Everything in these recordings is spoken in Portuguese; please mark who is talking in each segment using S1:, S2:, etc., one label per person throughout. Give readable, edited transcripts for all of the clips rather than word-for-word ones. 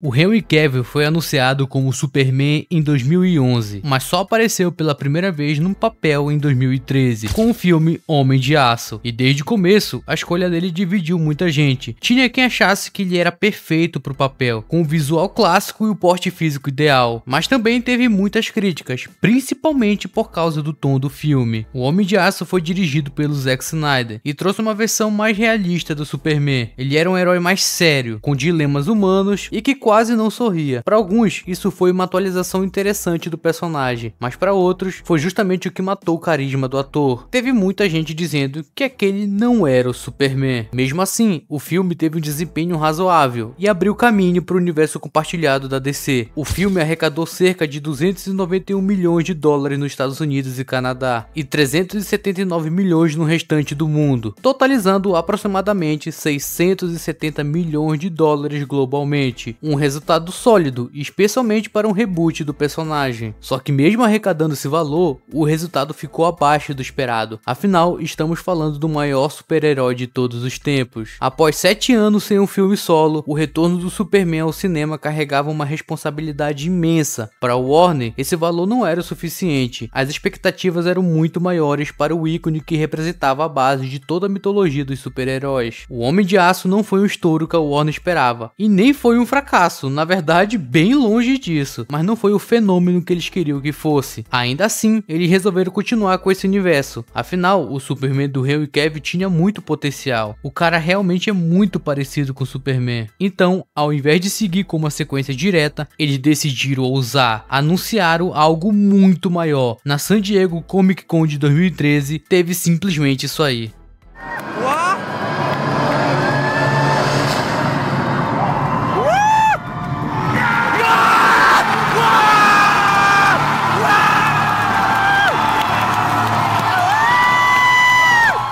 S1: O Henry Cavill foi anunciado como Superman em 2011, mas só apareceu pela primeira vez num papel em 2013, com o filme Homem de Aço, e desde o começo a escolha dele dividiu muita gente. Tinha quem achasse que ele era perfeito pro papel, com o visual clássico e o porte físico ideal, mas também teve muitas críticas, principalmente por causa do tom do filme. O Homem de Aço foi dirigido pelo Zack Snyder e trouxe uma versão mais realista do Superman. Ele era um herói mais sério, com dilemas humanos e que quase não sorria. Para alguns, isso foi uma atualização interessante do personagem, mas para outros, foi justamente o que matou o carisma do ator. Teve muita gente dizendo que aquele não era o Superman. Mesmo assim, o filme teve um desempenho razoável e abriu caminho para o universo compartilhado da DC. O filme arrecadou cerca de 291 milhões de dólares nos Estados Unidos e Canadá e 379 milhões no restante do mundo, totalizando aproximadamente 670 milhões de dólares globalmente. Um resultado sólido, especialmente para um reboot do personagem. Só que mesmo arrecadando esse valor, o resultado ficou abaixo do esperado. Afinal, estamos falando do maior super-herói de todos os tempos. Após 7 anos sem um filme solo, o retorno do Superman ao cinema carregava uma responsabilidade imensa. Para o Warner, esse valor não era o suficiente. As expectativas eram muito maiores para o ícone que representava a base de toda a mitologia dos super-heróis. O Homem de Aço não foi um estouro que a Warner esperava, e nem foi um fracasso. Na verdade, bem longe disso, mas não foi o fenômeno que eles queriam que fosse. Ainda assim, eles resolveram continuar com esse universo. Afinal, o Superman do Henry Cavill tinha muito potencial. O cara realmente é muito parecido com o Superman. Então, ao invés de seguir com uma sequência direta, eles decidiram ousar. Anunciaram algo muito maior. Na San Diego Comic Con de 2013, teve simplesmente isso aí.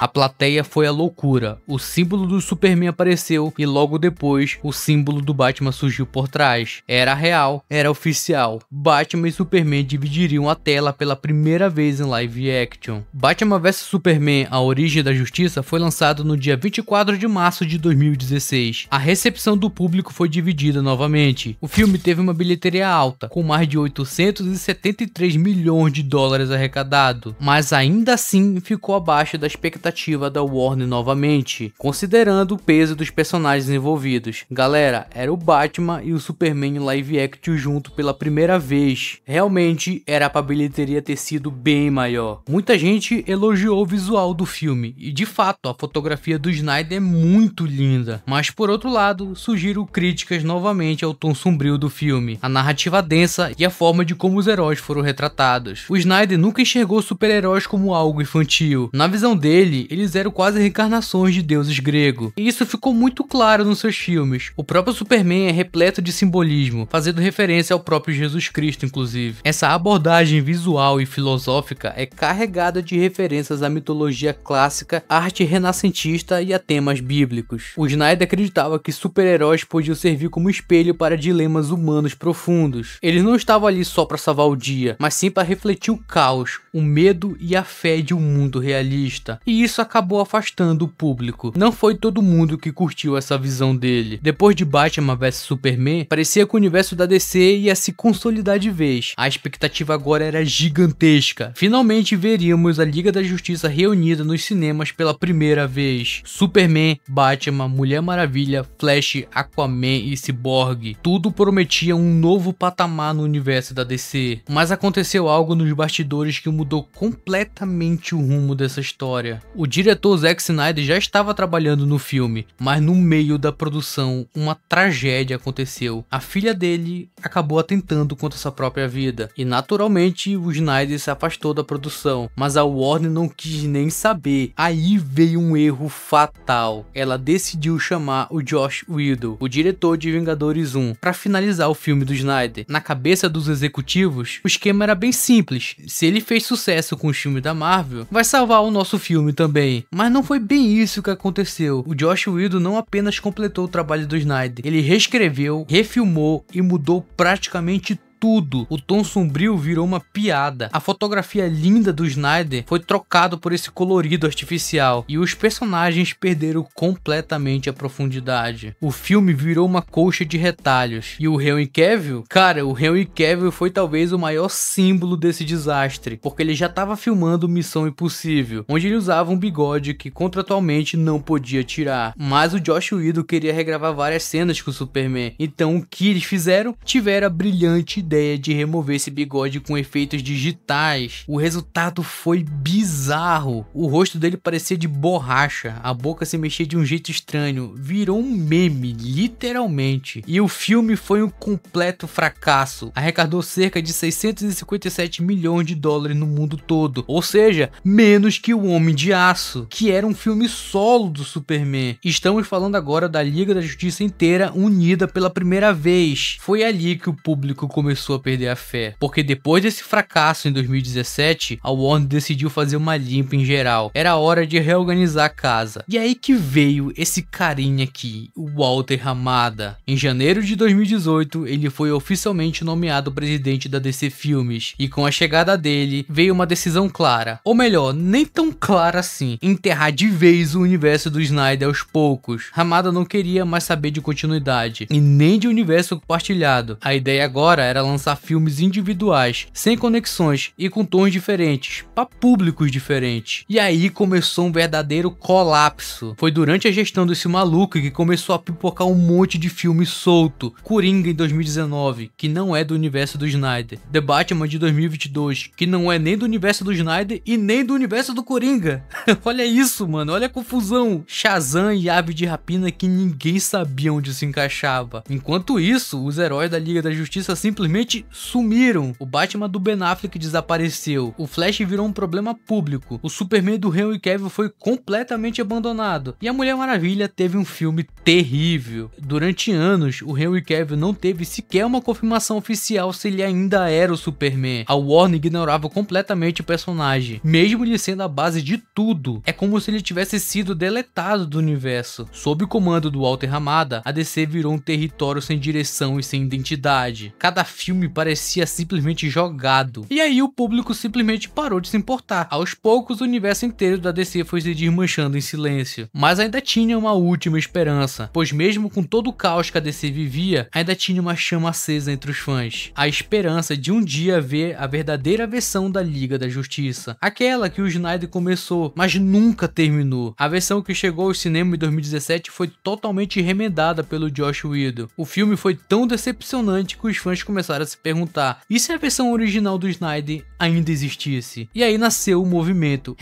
S1: A plateia foi a loucura, o símbolo do Superman apareceu e logo depois o símbolo do Batman surgiu por trás. Era real, era oficial. Batman e Superman dividiriam a tela pela primeira vez em live action. Batman vs Superman: A Origem da Justiça foi lançado no dia 24 de março de 2016. A recepção do público foi dividida novamente. O filme teve uma bilheteria alta, com mais de 873 milhões de dólares arrecadado, mas ainda assim ficou abaixo da expectativa da Warner novamente, considerando o peso dos personagens envolvidos. Galera, era o Batman e o Superman em live action junto pela primeira vez. Realmente era pra bilheteria ter sido bem maior. Muita gente elogiou o visual do filme e de fato a fotografia do Snyder é muito linda, mas por outro lado surgiram críticas novamente ao tom sombrio do filme, a narrativa densa e a forma de como os heróis foram retratados. O Snyder nunca enxergou super-heróis como algo infantil. Na visão dele, eles eram quase reencarnações de deuses gregos, e isso ficou muito claro nos seus filmes. O próprio Superman é repleto de simbolismo, fazendo referência ao próprio Jesus Cristo inclusive. Essa abordagem visual e filosófica é carregada de referências à mitologia clássica, arte renascentista e a temas bíblicos. O Snyder acreditava que super-heróis podiam servir como espelho para dilemas humanos profundos. Eles não estavam ali só para salvar o dia, mas sim para refletir o caos, o medo e a fé de um mundo realista. E isso acabou afastando o público. Não foi todo mundo que curtiu essa visão dele. Depois de Batman vs Superman, parecia que o universo da DC ia se consolidar de vez. A expectativa agora era gigantesca. Finalmente veríamos a Liga da Justiça reunida nos cinemas pela primeira vez. Superman, Batman, Mulher Maravilha, Flash, Aquaman e Cyborg. Tudo prometia um novo patamar no universo da DC. Mas aconteceu algo nos bastidores que mudou completamente o rumo dessa história. O diretor Zack Snyder já estava trabalhando no filme, mas no meio da produção uma tragédia aconteceu. A filha dele acabou atentando contra sua própria vida e naturalmente o Snyder se afastou da produção, mas a Warner não quis nem saber. Aí veio um erro fatal. Ela decidiu chamar o Joss Whedon, o diretor de Vingadores 1, para finalizar o filme do Snyder. Na cabeça dos executivos, o esquema era bem simples. Se ele fez sucesso com os filmes da Marvel, vai salvar o nosso filme também. Mas não foi bem isso que aconteceu. O Joss Whedon não apenas completou o trabalho do Snyder, ele reescreveu, refilmou e mudou praticamente tudo. O tom sombrio virou uma piada. A fotografia linda do Snyder foi trocado por esse colorido artificial e os personagens perderam completamente a profundidade. O filme virou uma colcha de retalhos. E o Henry Cavill? Cara, o Henry Cavill foi talvez o maior símbolo desse desastre, porque ele já estava filmando Missão Impossível, onde ele usava um bigode que contratualmente não podia tirar. Mas o Joss Whedon queria regravar várias cenas com o Superman, então o que eles fizeram? Tiveram a brilhante ideia de remover esse bigode com efeitos digitais. O resultado foi bizarro. O rosto dele parecia de borracha, a boca se mexia de um jeito estranho, virou um meme, literalmente. E o filme foi um completo fracasso. Arrecadou cerca de 657 milhões de dólares no mundo todo, ou seja, menos que O Homem de Aço, que era um filme solo do Superman. Estamos falando agora da Liga da Justiça inteira unida pela primeira vez. Foi ali que o público começou a perder a fé, porque depois desse fracasso em 2017, a Warner decidiu fazer uma limpa em geral. Era hora de reorganizar a casa. E aí que veio esse carinha aqui, o Walter Hamada. Em janeiro de 2018, ele foi oficialmente nomeado presidente da DC Filmes, e com a chegada dele, veio uma decisão clara, ou melhor, nem tão clara assim, enterrar de vez o universo do Snyder aos poucos. Hamada não queria mais saber de continuidade, e nem de universo compartilhado. A ideia agora era lançar filmes individuais, sem conexões e com tons diferentes, para públicos diferentes. E aí começou um verdadeiro colapso. Foi durante a gestão desse maluco que começou a pipocar um monte de filme solto. Coringa em 2019, que não é do universo do Snyder. The Batman de 2022, que não é nem do universo do Snyder e nem do universo do Coringa. Olha isso, mano, olha a confusão. Shazam e Ave de Rapina que ninguém sabia onde se encaixava. Enquanto isso, os heróis da Liga da Justiça simplesmente sumiram. O Batman do Ben Affleck desapareceu. O Flash virou um problema público. O Superman do Henry Cavill foi completamente abandonado. E a Mulher Maravilha teve um filme terrível. Durante anos, o Henry Cavill não teve sequer uma confirmação oficial se ele ainda era o Superman. A Warner ignorava completamente o personagem, mesmo ele sendo a base de tudo. É como se ele tivesse sido deletado do universo. Sob o comando do Walter Hamada, a DC virou um território sem direção e sem identidade. Cada filme parecia simplesmente jogado. E aí o público simplesmente parou de se importar. Aos poucos, o universo inteiro da DC foi se desmanchando em silêncio. Mas ainda tinha uma última esperança, pois mesmo com todo o caos que a DC vivia, ainda tinha uma chama acesa entre os fãs. A esperança de um dia ver a verdadeira versão da Liga da Justiça. Aquela que o Snyder começou, mas nunca terminou. A versão que chegou ao cinema em 2017 foi totalmente remendada pelo Joss Whedon. O filme foi tão decepcionante que os fãs começaram a se perguntar: e se a versão original do Snyder ainda existisse? E aí nasceu o movimento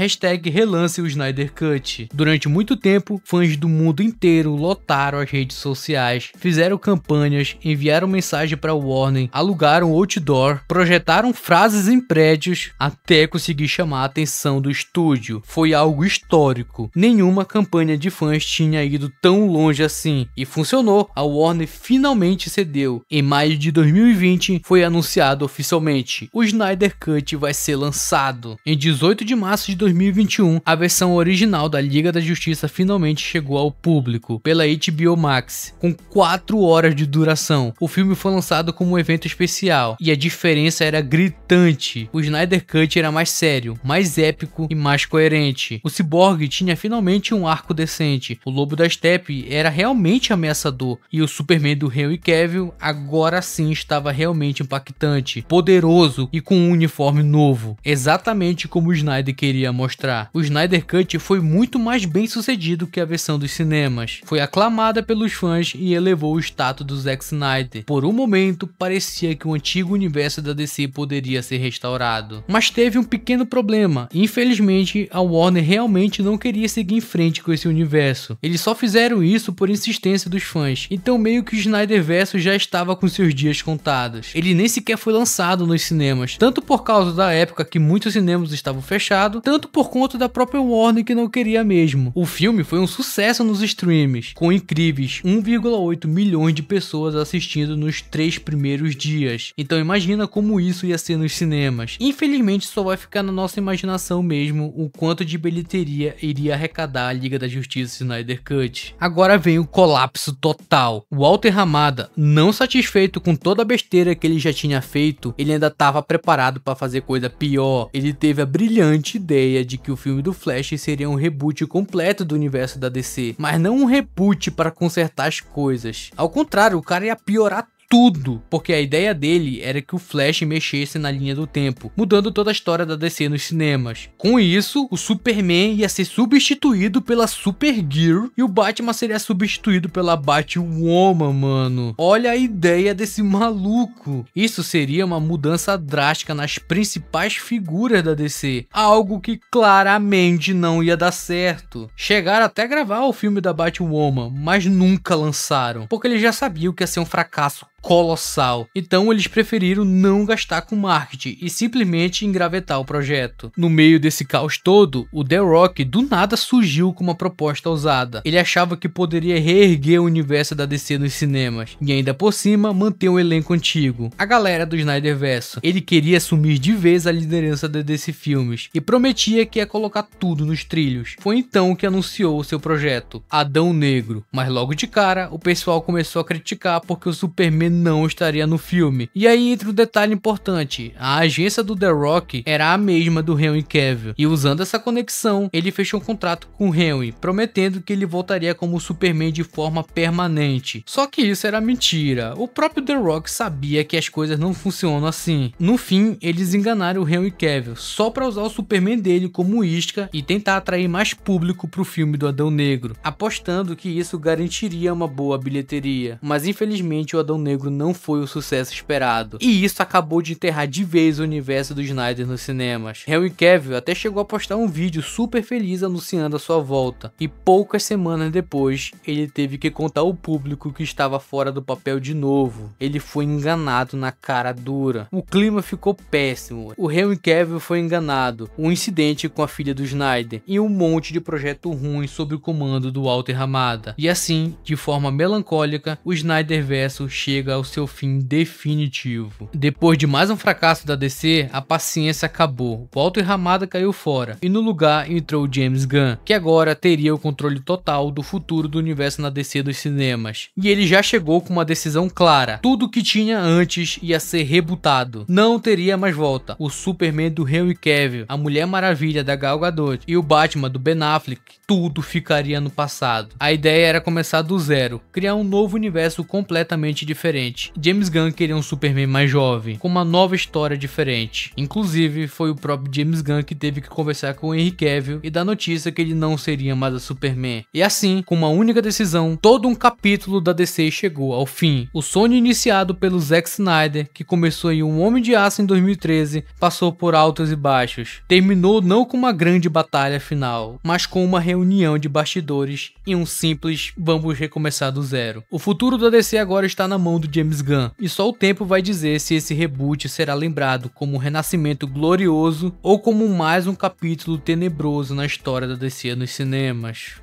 S1: #relance o Snyder Cut. Durante muito tempo, fãs do mundo inteiro lotaram as redes sociais, fizeram campanhas, enviaram mensagem para Warner, alugaram outdoor, projetaram frases em prédios até conseguir chamar a atenção do estúdio. Foi algo histórico. Nenhuma campanha de fãs tinha ido tão longe assim e funcionou. A Warner finalmente cedeu. Em maio de 2020 foi anunciado oficialmente: o Snyder Cut vai ser lançado. Em 18 de março de 2021, a versão original da Liga da Justiça finalmente chegou ao público pela HBO Max, com 4 horas de duração. O filme foi lançado como um evento especial e a diferença era gritante. O Snyder Cut era mais sério, mais épico e mais coerente. O Cyborg tinha finalmente um arco decente. O Lobo da Steppe era realmente ameaçador e o Superman do Henry Cavill agora sim estava realmente impactante, poderoso e com um uniforme novo, exatamente como o Snyder queria mostrar. O Snyder Cut foi muito mais bem sucedido que a versão dos cinemas. Foi aclamada pelos fãs e elevou o status do Zack Snyder. Por um momento, parecia que o antigo universo da DC poderia ser restaurado. Mas teve um pequeno problema. Infelizmente, a Warner realmente não queria seguir em frente com esse universo. Eles só fizeram isso por insistência dos fãs. Então meio que o Snyderverso já estava com seus dias contados. Ele nem sequer foi lançado nos cinemas, tanto por causa da época que muitos cinemas estavam fechados, tanto por conta da própria Warner que não queria mesmo. O filme foi um sucesso nos streams, com incríveis 1,8 milhões de pessoas assistindo nos 3 primeiros dias. Então imagina como isso ia ser nos cinemas. Infelizmente só vai ficar na nossa imaginação mesmo o quanto de bilheteria iria arrecadar a Liga da Justiça Snyder Cut. Agora vem o colapso total. Walter Hamada, não satisfeito com toda a besteira besteira que ele já tinha feito, ele ainda estava preparado para fazer coisa pior. Ele teve a brilhante ideia de que o filme do Flash seria um reboot completo do universo da DC, mas não um reboot para consertar as coisas. Ao contrário, o cara ia piorar tudo, porque a ideia dele era que o Flash mexesse na linha do tempo, mudando toda a história da DC nos cinemas. Com isso, o Superman ia ser substituído pela Supergirl e o Batman seria substituído pela Batwoman, mano. Olha a ideia desse maluco. Isso seria uma mudança drástica nas principais figuras da DC, algo que claramente não ia dar certo. Chegaram até a gravar o filme da Batwoman, mas nunca lançaram, porque eles já sabiam que ia ser um fracasso colossal. Então eles preferiram não gastar com marketing e simplesmente engravetar o projeto. No meio desse caos todo, o The Rock do nada surgiu com uma proposta ousada. Ele achava que poderia reerguer o universo da DC nos cinemas e ainda por cima manter o elenco antigo, a galera do Snyderverse. Ele queria assumir de vez a liderança da DC Filmes e prometia que ia colocar tudo nos trilhos. Foi então que anunciou o seu projeto, Adão Negro, mas logo de cara o pessoal começou a criticar porque o Superman não estaria no filme. E aí entra um detalhe importante: a agência do The Rock era a mesma do Henry Cavill, e usando essa conexão, ele fechou um contrato com o Henry, prometendo que ele voltaria como Superman de forma permanente. Só que isso era mentira, o próprio The Rock sabia que as coisas não funcionam assim. No fim, eles enganaram o Henry Cavill, só para usar o Superman dele como isca e tentar atrair mais público pro filme do Adão Negro, apostando que isso garantiria uma boa bilheteria. Mas infelizmente o Adão Negro não foi o sucesso esperado, e isso acabou de enterrar de vez o universo do Snyder nos cinemas. Henry Cavill até chegou a postar um vídeo super feliz anunciando a sua volta, e poucas semanas depois ele teve que contar ao público que estava fora do papel de novo. Ele foi enganado na cara dura. O clima ficou péssimo, o Henry Cavill foi enganado, um incidente com a filha do Snyder e um monte de projeto ruim sob o comando do Walter Hamada. E assim, de forma melancólica, o Snyderverse chega ao seu fim definitivo. Depois de mais um fracasso da DC, a paciência acabou. Walter Hamada caiu fora e no lugar entrou James Gunn, que agora teria o controle total do futuro do universo na DC dos cinemas. E ele já chegou com uma decisão clara: tudo que tinha antes ia ser rebutado. Não teria mais volta. O Superman do Henry Cavill, a Mulher Maravilha da Gal Gadot e o Batman do Ben Affleck, tudo ficaria no passado. A ideia era começar do zero, criar um novo universo completamente diferente. James Gunn queria um Superman mais jovem, com uma nova história diferente. Inclusive, foi o próprio James Gunn que teve que conversar com o Henry Cavill e dar notícia que ele não seria mais o Superman. E assim, com uma única decisão, todo um capítulo da DC chegou ao fim. O sonho iniciado pelo Zack Snyder, que começou em Um Homem de Aço em 2013, passou por altos e baixos. Terminou não com uma grande batalha final, mas com uma reunião de bastidores e um simples vamos recomeçar do zero. O futuro da DC agora está na mão do James Gunn, e só o tempo vai dizer se esse reboot será lembrado como um renascimento glorioso ou como mais um capítulo tenebroso na história da DC nos cinemas.